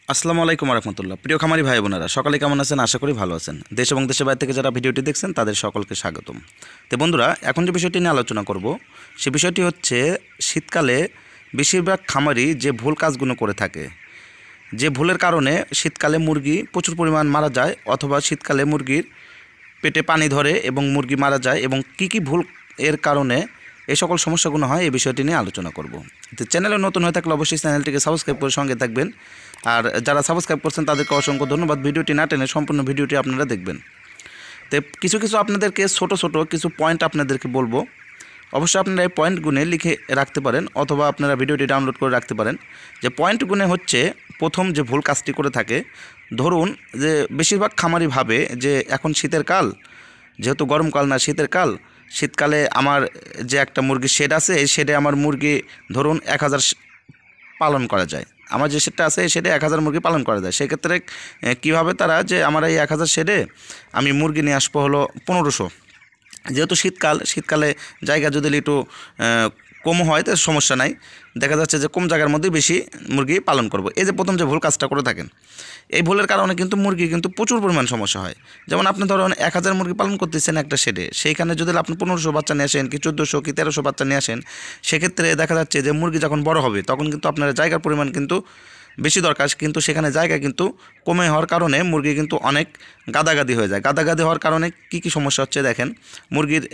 আসসালামু আলাইকুম রহমতুল্লাহ। প্রিয় খামারি ভাই বোনেরা, সকালে কেমন আছেন? আশা করি ভালো আছেন। দেশ এবং দেশের বাইরে থেকে যারা ভিডিওটি দেখছেন তাদের সকলকে স্বাগতম। তো বন্ধুরা, এখন যে বিষয়টি নিয়ে আলোচনা করব সে বিষয়টি হচ্ছে শীতকালে বেশিরভাগ খামারি যে ভুল কাজগুলো করে থাকে, যে ভুলের কারণে শীতকালে মুরগি প্রচুর পরিমাণ মারা যায় অথবা শীতকালে মুরগির পেটে পানি ধরে এবং মুরগি মারা যায়, এবং কি ভুল এর কারণে এই সকল সমস্যাগুলো হয়, এই বিষয়টি নিয়ে আলোচনা করব। তো চ্যানেলে নতুন হয়ে থাকলে অবশ্যই চ্যানেলটিকে সাবস্ক্রাইব করে সঙ্গে থাকবেন। আর যারা সাবস্ক্রাইব করছেন তাদেরকে অসংখ্য ধন্যবাদ। ভিডিওটি না টেনে সম্পূর্ণ ভিডিওটি আপনারা দেখবেন। তো কিছু আপনাদেরকে ছোট কিছু পয়েন্ট আপনাদেরকে বলবো। অবশ্যই আপনারা এই পয়েন্টগুলো লিখে রাখতে পারেন অথবা আপনারা ভিডিওটি ডাউনলোড করে রাখতে পারেন। যে পয়েন্টগুলো হচ্ছে, প্রথম যে ভুল কাজটি করে থাকে, ধরুন যে বেশিরভাগ খামারি ভাবে যে এখন শীতের কাল, যেহেতু গরমকাল না শীতের কাল, শীতকালে আমার যে একটা মুরগির শেড আছে, এই শেডে আমার মুরগি ধরুন 1000 পালন করা যায়। আমার যে শেডটা আছে এই শেডে 1000 মুরগি পালন করা যায়। সেক্ষেত্রে কীভাবে তারা যে আমার এই 1000 শেডে আমি মুরগি নিয়ে আসবো হলো 1500। যেহেতু শীতকালে জায়গা যদি একটু কম হয় তো সমস্যা নাই, দেখা যাচ্ছে যে কম জায়গার মধ্যেই বেশি মুরগি পালন করব। এই যে প্রথম যে ভুল কাজটা করে থাকেন, এই ভুলের কারণে কিন্তু মুরগি কিন্তু প্রচুর পরিমাণ সমস্যা হয়। যেমন আপনি ধরুন 1000 মুরগি পালন করতেছেন একটা শেডে, সেইখানে যদি আপনি 1500 বাচ্চা নিয়ে আসেন কি 1400 কি 1300 বাচ্চা নিয়ে আসেন, সেক্ষেত্রে দেখা যাচ্ছে যে মুরগি যখন বড় হবে তখন কিন্তু আপনার জায়গার পরিমাণ কিন্তু বেশি দরকার, কিন্তু সেখানে জায়গা কিন্তু কমে হওয়ার কারণে মুরগি কিন্তু অনেক গাদাগাদি হয়ে যায়। গাদাগাদি হওয়ার কারণে কি সমস্যা হচ্ছে দেখেন, মুরগির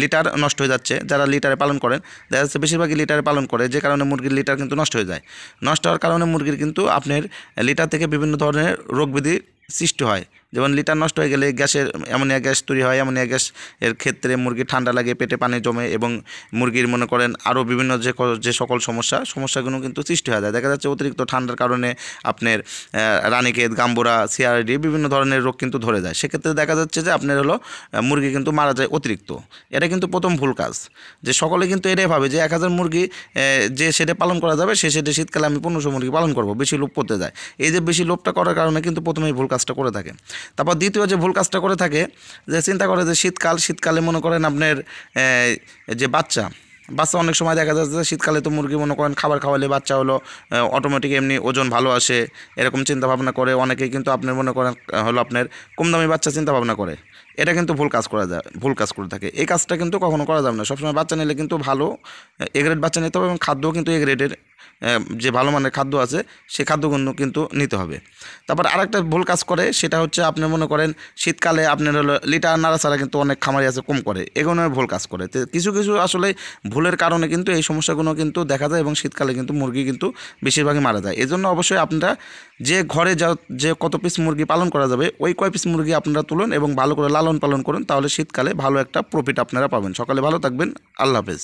লিটার নষ্ট হয়ে যাচ্ছে। যারা লিটারে পালন করেন দেখা যাচ্ছে বেশিরভাগই লিটারে পালন করে, যে কারণে মুরগির লিটার কিন্তু নষ্ট হয়ে যায়। নষ্ট হওয়ার কারণে মুরগির কিন্তু আপনার লিটার থেকে বিভিন্ন ধরনের রোগ ব্যাধি সৃষ্টি হয়। যেমন লিটার নষ্ট হয়ে গেলে গ্যাসের অ্যামোনিয়া গ্যাস তৈরি হয়। অ্যামোনিয়া গ্যাস এর ক্ষেত্রে মুরগি ঠান্ডা লাগে, পেটে পানি জমে এবং মুরগির মনে করেন আরও বিভিন্ন যে সকল সমস্যাগুলো কিন্তু সৃষ্টি হয়ে যায়। দেখা যাচ্ছে অতিরিক্ত ঠান্ডার কারণে আপনার রানীক্ষেত, গাম্বুরা, সিআরডি বিভিন্ন ধরনের রোগ কিন্তু ধরে যায়। সেক্ষেত্রে দেখা যাচ্ছে যে আপনার হলো মুরগি কিন্তু মারা যায় অতিরিক্ত। এটা কিন্তু প্রথম ভুল কাজ। যে সকলে কিন্তু এটাই ভাবে যে 1000 মুরগি যে শেডে পালন করা যাবে সে শেডে শীতকালে আমি 1500 মুরগি পালন করব, বেশি লোভ করতে যায়। এই যে বেশি লোভটা করার কারণে কিন্তু প্রথমেই ভুল কাজটা করে থাকে। তারপর দ্বিতীয় যে ভুল কাজটা করে থাকে, যে চিন্তা করে যে শীতকালে মনে করেন আপনার যে বাচ্চা অনেক সময় দেখা যাচ্ছে যে শীতকালে তো মুরগি মনে করেন খাবার খাওয়ালে বাচ্চা হলো অটোমেটিক এমনি ওজন ভালো আসে, এরকম চিন্তা ভাবনা করে অনেকেই কিন্তু আপনার মনে করেন হলো আপনার কম দামি বাচ্চা চিন্তা ভাবনা করে। এটা কিন্তু ভুল কাজ করে থাকে। এই কাজটা কিন্তু কখনো করা যাবে না। সবসময় বাচ্চা নিলে কিন্তু ভালো এ গ্রেড বাচ্চা নিতে হবে এবং খাদ্যও কিন্তু এ গ্রেডের যে ভালো মানের খাদ্য আছে সেই খাদ্যগুলো কিন্তু নিতে হবে। তারপর আরেকটা ভুল কাজ করে, সেটা হচ্ছে আপনি মনে করেন শীতকালে আপনার হলো লিটার নাড়াচাড়া কিন্তু অনেক খামারি আছে কম করে, এগুলো ভুল কাজ করে। তো কিছু আসলে ভুলের কারণে কিন্তু এই সমস্যাগুলো কিন্তু দেখা যায় এবং শীতকালে কিন্তু মুরগি কিন্তু বেশিরভাগই মারা যায়। এই জন্য অবশ্যই আপনারা যে ঘরে যে কত পিস মুরগি পালন করা যাবে ওই কয় পিস মুরগি আপনারা তুলুন এবং ভালো করে লালন পালন করুন, তাহলে শীতকালে ভালো একটা প্রফিট আপনারা পাবেন। সকালে ভালো থাকবেন। আল্লাহ হাফেজ।